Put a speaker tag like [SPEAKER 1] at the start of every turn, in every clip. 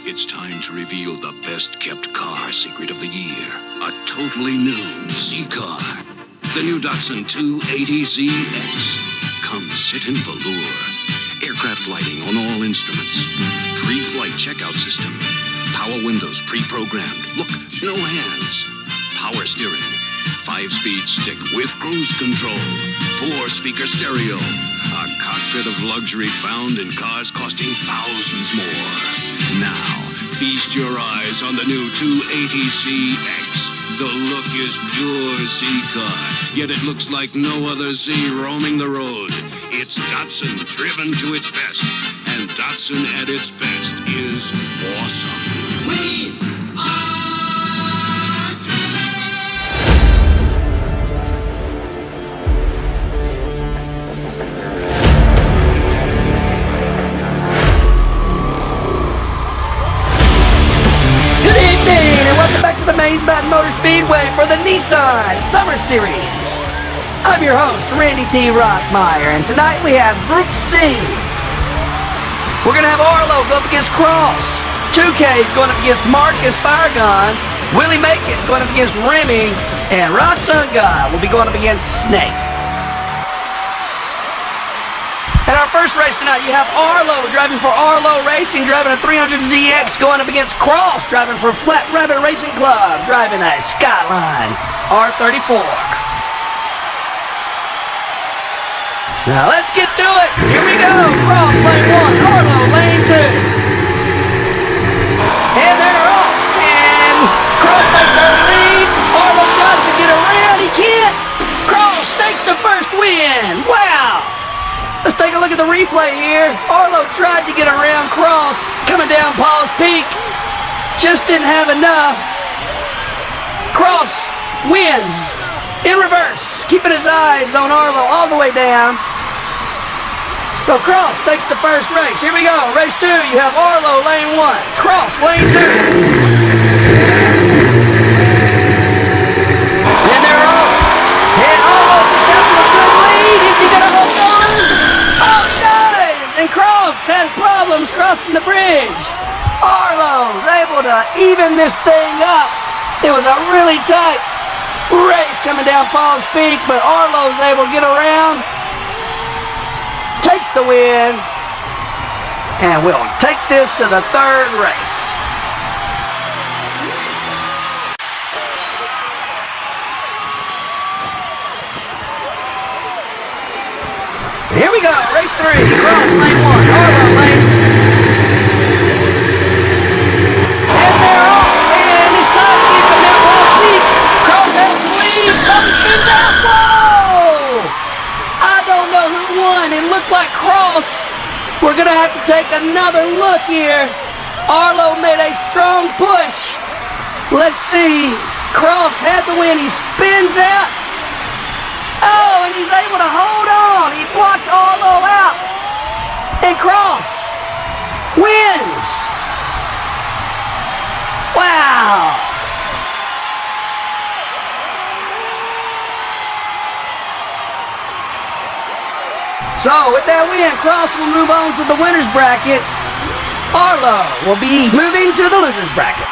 [SPEAKER 1] It's time to reveal the best-kept car secret of the year. A totally new Z-Car. The new Datsun 280ZX. Come sit in velour. Aircraft lighting on all instruments. Pre-flight checkout system. Power windows pre-programmed. Look, no hands. Power steering. 5-speed stick with cruise control. 4-speaker stereo. A cockpit of luxury found in cars costing thousands more. Now, feast your eyes on the new 280ZX. The look is pure Z-Car, yet it looks like no other Z roaming the road. It's Datsun driven to its best, and Datsun at its best is awesome. We are driven.
[SPEAKER 2] Good evening, and welcome back to the Maze Mountain Motor Speedway for the Nissan Summer Series. I'm your host, Randy T. Rockmeyer, and tonight we have Group C. We're going to have Arlo go up against Cross. 2K is going up against Marcus Firegone. Willie Macon going up against Remy. And Ross Sunguy will be going up against Snake. In our first race tonight, you have Arlo driving for Arlo Racing, driving a 300ZX, going up against Cross, driving for Flat Rabbit Racing Club, driving a Skyline R34. Now let's get to it. Here we go. Cross lane 1, Arlo lane 2. And they're off. And Cross takes our lead. Arlo tries to get around. He can't. Cross takes the first win. Wow. Let's take a look at the replay here. Arlo tried to get around Cross coming down Paul's Peak. Just didn't have enough. Cross wins in reverse, keeping his eyes on Arlo all the way down. So Cross takes the first race. Here we go. Race 2, you have Arlo lane 1, Cross lane 2. And they're off. And Arlo gets out to a good lead. Is he going to hold on? Oh, he does. And Cross has problems crossing the bridge. Arlo's able to even this thing up. It was a really tight race coming down Falls Peak, but Arlo's able to get around, takes the win, and we'll take this to the third race. Here we go, race 3, Cross lane 1, Arlo lane. And they're off, and it's time to keep them down Falls Peak. Cross has the lead, something spins out, whoa! I don't know who won. It looked like Cross. We're going to have to take another look here. Arlo made a strong push. Let's see. Cross had the win. He spins out. Oh, and he's able to hold on. He blocks Arlo out. And Cross wins. Wow. So, with that win, Cross will move on to the winner's bracket. Arlo will be moving to the loser's bracket.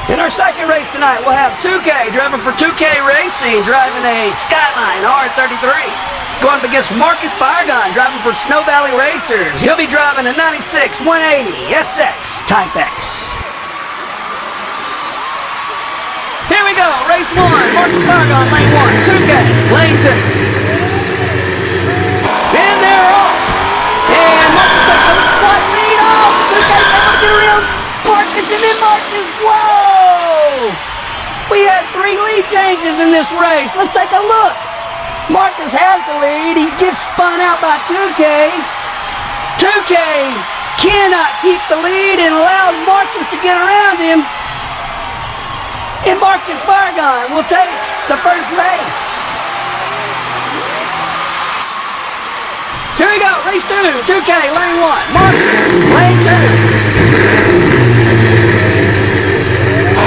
[SPEAKER 2] In our second race tonight, we'll have 2K driving for 2K Racing, driving a Skyline R33. Going up against Marcus Firegone, driving for Snow Valley Racers. He'll be driving a 96 180 SX Type X. Here we go, race 1, Marcus Firegone, lane 1, 2K, lane 2. And they're off. And Marcus takes a slight lead off. 2K's able to get around Marcus, and then Marcus, whoa! We had 3 lead changes in this race. Let's take a look. Marcus has the lead. He gets spun out by 2K. 2K cannot keep the lead and allows Marcus to get around him. And Marcus Firegone will take the first race. Here we go, race 2, 2K, lane 1, Marcus, lane 2.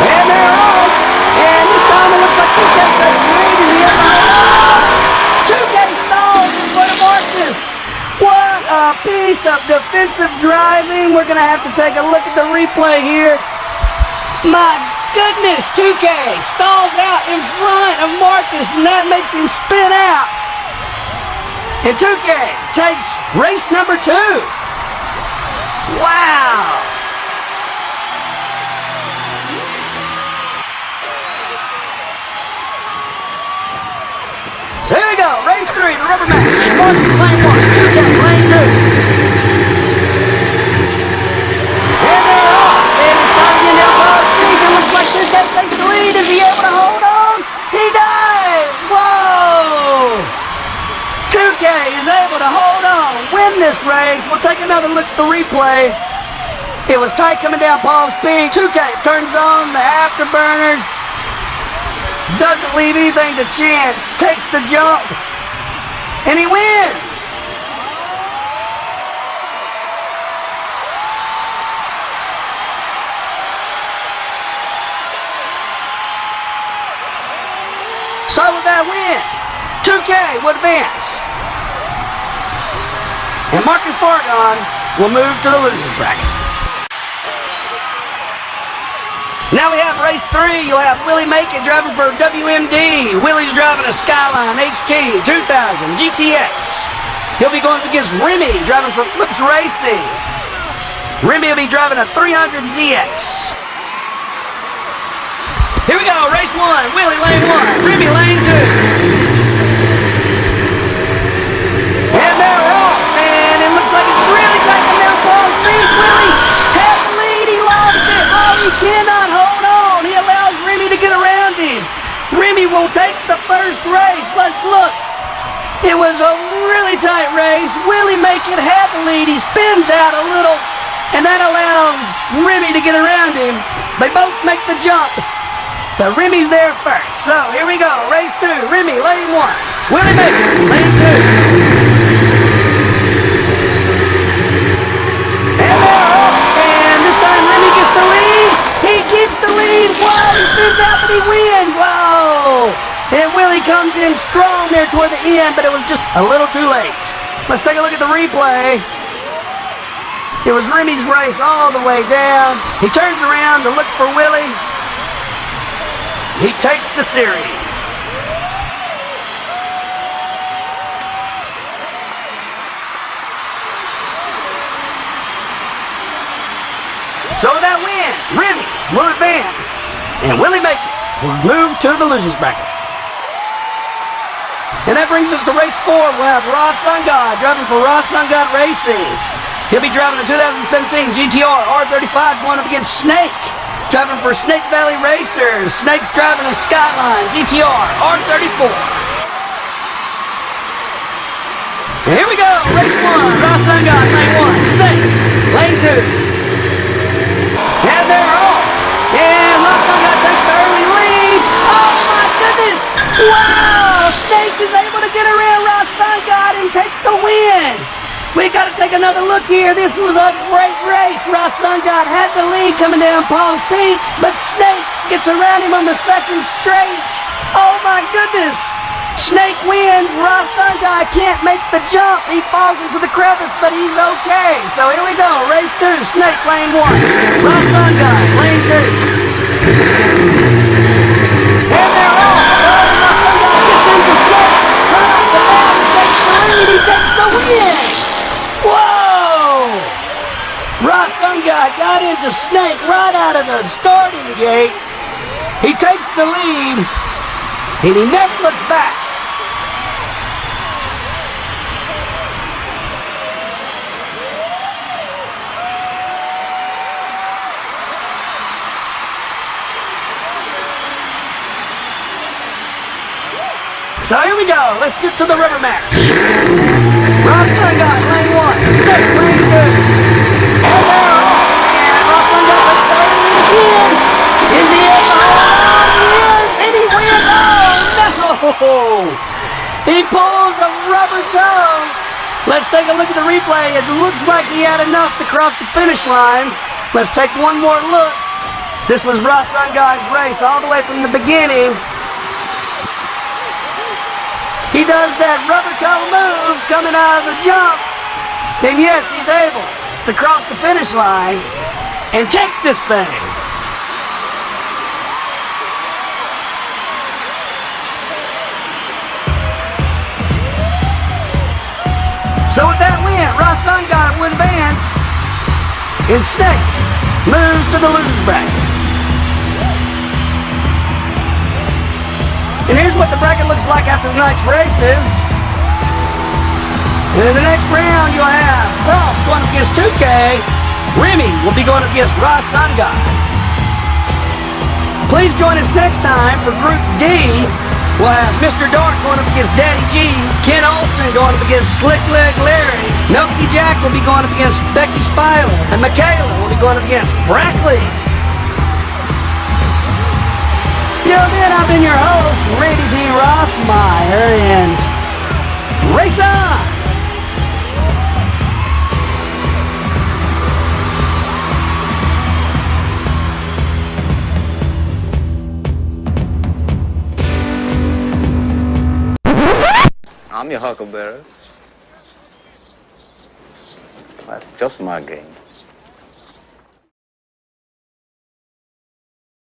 [SPEAKER 2] And they're off. And this time it looks like 2K takes the lead in the other. 2K stalls in front of Marcus. What a A piece of defensive driving. We're going to have to take a look at the replay here. My goodness, 2K stalls out in front of Marcus, and that makes him spin out. And 2K takes race number 2. Wow. So here we go, race 3, the rubber match. Marcus, lane 1, 2K, lane 2. And they're off. And it's starting down Power Street. It looks like 2K takes the lead. Is he able to hold on? He does! Whoa! 2K is able to hold on, win this race. We'll take another look at the replay. It was tight coming down Paul's Peak. 2K turns on the afterburners. Doesn't leave anything to chance. Takes the jump. And he wins. So with that win, 2K would advance. And Marcus Firegone will move to the losers bracket. Now we have race 3. You'll have Willie Macon driving for WMD. Willie's driving a Skyline HT 2000 GTX. He'll be going against Remy driving for Flips Racing. Remy will be driving a 300ZX. Here we go, race 1. Willie lane 1, Remy lane 2. And they're off, and it looks like it's really taking down Paul's feet. Willie has the lead. He lost it. Oh, he cannot hold on. He allows Remy to get around him. Remy will take the first race. Let's look. It was a really tight race. Willie Macon had the lead. He spins out a little, and that allows Remy to get around him. They both make the jump, but Remy's there first. So here we go, race 2. Remy, lane 1. Willie Macon, lane 2. And they're off, and this time Remy gets the lead. He keeps the lead. Whoa, he spins out, but he wins. Whoa. And Willie comes in strong there toward the end, but it was just a little too late. Let's take a look at the replay. It was Remy's race all the way down. He turns around to look for Willie. He takes the series. So with that win, Remy will advance, and Willie Macon will move to the losers bracket. And that brings us to race 4. We'll have Ross Sungod driving for Ross Sungod Racing. He'll be driving a 2017 GTR R35 going up against Snake, driving for Snake Valley Racers. Snake's driving a Skyline GTR R34. And here we go, race 1. Ross Sungod, lane 1. Snake, lane 2. And they're off. And Ross Sungod takes the early lead. Oh my goodness! Wow! Snake is able to get around Ross Sungod and take the win. We got to take another look here. This was a great race. Ross Sungod had the lead coming down Paul's Peak, but Snake gets around him on the second straight. Oh my goodness! Snake wins. Ross Sungod can't make the jump. He falls into the crevice, but he's okay. So here we go. Race 2. Snake lane 1. Ross Sungod lane 2. And they're off. Oh, Ross Sungod gets into Snake. Right, but now he takes the lead. He takes the win. Whoa! Ross Sungod got into Snake right out of the starting gate. He takes the lead, and he never looks back. So here we go. Let's get to the rubber match. Ross Sungod, lane 1. Snake, lane 2. And they're off. And Ross Sungod looks to lead again. Is he able to hold on? He is. And he wins. Oh, no. He pulls a rubber toe. Let's take a look at the replay. It looks like he had enough to cross the finish line. Let's take one more look. This was Ross Sungod's race all the way from the beginning. He does that rubber toe move coming out of the jump. then yes, he's able to cross the finish line and take this thing. So with that win, Ross Sungard would advance, and Snake moves to the losers bracket. And here's what the bracket looks like after tonight's races. And in the next round, you'll have Cross going up against 2K. Remy will be going up against Ross Sungard. Please join us next time for Group D. We'll have Mr. Dark going up against Daddy G, Ken Olsen going up against Slick Leg Larry, Noki Jack will be going up against Becky Spiler, and Michaela will be going up against Brackley. Till then, I've been your host, Randy T. Rothmeyer, and race on!
[SPEAKER 3] I'm your huckleberry. That's just my game.